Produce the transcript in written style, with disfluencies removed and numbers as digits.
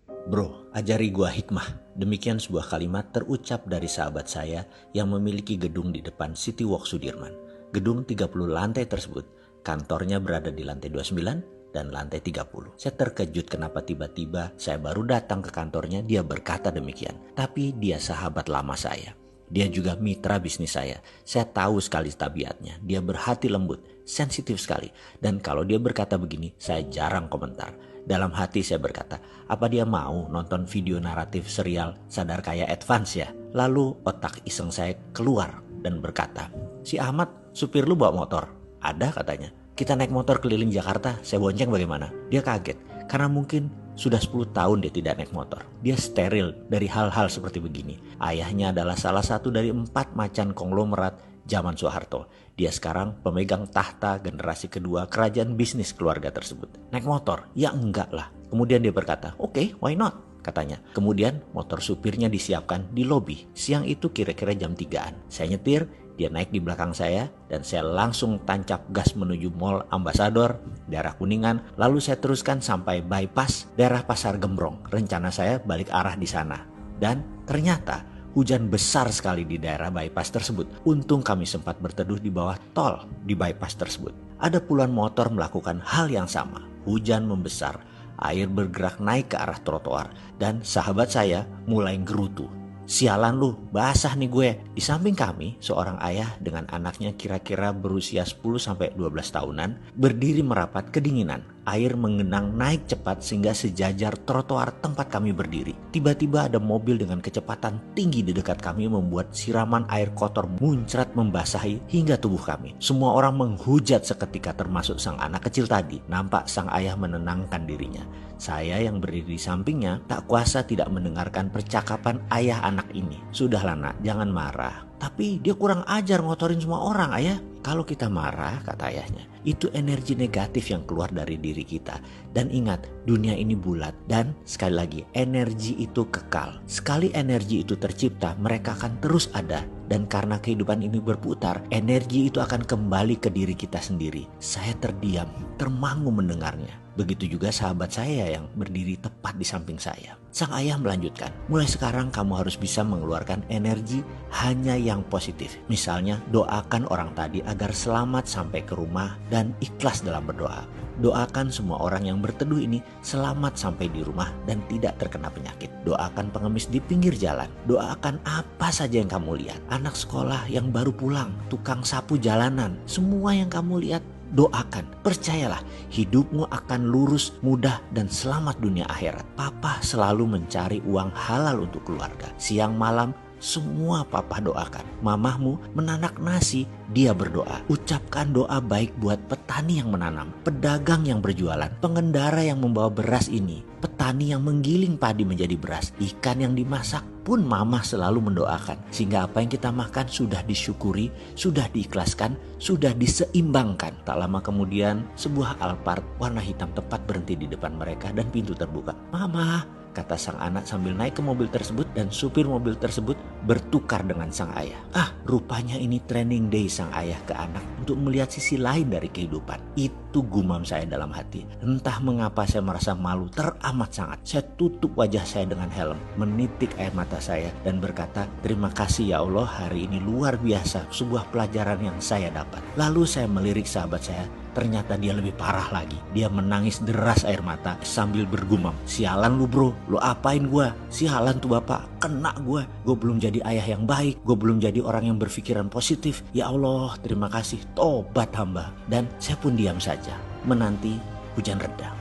Bro, ajari gua hikmah. Demikian sebuah kalimat terucap dari sahabat saya yang memiliki gedung di depan City Walk Sudirman. Gedung 30 lantai tersebut, kantornya berada di lantai 29 dan lantai 30. Saya terkejut kenapa tiba-tiba saya baru datang ke kantornya dia berkata demikian. Tapi dia sahabat lama saya. Dia juga mitra bisnis saya. Saya tahu sekali tabiatnya. Dia berhati lembut, sensitif sekali. Dan kalau dia berkata begini, saya jarang komentar. Dalam hati saya berkata, apa dia mau nonton video naratif serial Sadar Kaya Advance ya? Lalu otak iseng saya keluar dan berkata, si Ahmad supir lu bawa motor? Ada katanya. Kita naik motor keliling Jakarta, saya bonceng bagaimana? Dia kaget, karena mungkin sudah 10 tahun dia tidak naik motor. Dia steril dari hal-hal seperti begini. Ayahnya adalah salah satu dari 4 macan konglomerat zaman Soeharto. Dia sekarang pemegang tahta generasi kedua kerajaan bisnis keluarga tersebut. Naik motor? Ya enggak lah. Kemudian dia berkata, oke, why not? Katanya. Kemudian motor supirnya disiapkan di lobi. Siang itu kira-kira jam 3-an. Saya nyetir, dia naik di belakang saya dan saya langsung tancap gas menuju Mall Ambassador, daerah Kuningan. Lalu saya teruskan sampai bypass daerah Pasar Gembrong. Rencana saya balik arah di sana. Dan ternyata hujan besar sekali di daerah bypass tersebut. Untung kami sempat berteduh di bawah tol di bypass tersebut. Ada puluhan motor melakukan hal yang sama. Hujan membesar, air bergerak naik ke arah trotoar, dan sahabat saya mulai gerutu. Sialan lu, basah nih gue. Di samping kami, seorang ayah dengan anaknya kira-kira berusia 10-12 tahunan berdiri merapat kedinginan. Air mengenang naik cepat sehingga sejajar trotoar tempat kami berdiri. Tiba-tiba ada mobil dengan kecepatan tinggi di dekat kami membuat siraman air kotor muncrat membasahi hingga tubuh kami. Semua orang menghujat seketika termasuk sang anak kecil tadi. Nampak sang ayah menenangkan dirinya. Saya yang berdiri di sampingnya tak kuasa tidak mendengarkan percakapan ayah anak ini. Sudahlah nak, jangan marah. Tapi dia kurang ajar ngotorin semua orang ayah. Kalau kita marah, kata ayahnya, itu energi negatif yang keluar dari diri kita. Dan ingat, dunia ini bulat. Dan sekali lagi, energi itu kekal. Sekali energi itu tercipta, mereka akan terus ada. Dan karena kehidupan ini berputar, energi itu akan kembali ke diri kita sendiri. Saya terdiam, termangu mendengarnya. Begitu juga sahabat saya yang berdiri tepat di samping saya. Sang ayah melanjutkan, mulai sekarang kamu harus bisa mengeluarkan energi hanya yang positif. Misalnya doakan orang tadi agar selamat sampai ke rumah dan ikhlas dalam berdoa. Doakan semua orang yang berteduh ini selamat sampai di rumah dan tidak terkena penyakit. Doakan pengemis di pinggir jalan. Doakan apa saja yang kamu lihat. Anak sekolah yang baru pulang, tukang sapu jalanan, semua yang kamu lihat. Doakan, percayalah hidupmu akan lurus, mudah dan selamat dunia akhirat. Papa selalu mencari uang halal untuk keluarga. Siang malam semua papa doakan. Mamahmu menanak nasi, dia berdoa. Ucapkan doa baik buat petani yang menanam, pedagang yang berjualan, pengendara yang membawa beras ini, petani yang menggiling padi menjadi beras, ikan yang dimasak pun mamah selalu mendoakan. Sehingga apa yang kita makan sudah disyukuri, sudah diikhlaskan, sudah diseimbangkan. Tak lama kemudian sebuah Alphard warna hitam tepat berhenti di depan mereka dan pintu terbuka. Mama, kata sang anak sambil naik ke mobil tersebut dan supir mobil tersebut bertukar dengan sang ayah. Rupanya ini training day sang ayah ke anak untuk melihat sisi lain dari kehidupan. Itu gumam saya dalam hati. Entah mengapa saya merasa malu teramat sangat. Saya tutup wajah saya dengan helm, menitik air mata saya dan berkata, terima kasih ya Allah, hari ini luar biasa, sebuah pelajaran yang saya dapat. Lalu saya melirik sahabat saya. Ternyata dia lebih parah lagi. Dia menangis deras air mata sambil bergumam, sialan lu bro, lu apain gua? Sialan tuh bapak, kena gua. Gua belum jadi ayah yang baik, gua belum jadi orang yang berpikiran positif. Ya Allah, terima kasih, tobat hamba. Dan saya pun diam saja menanti hujan reda.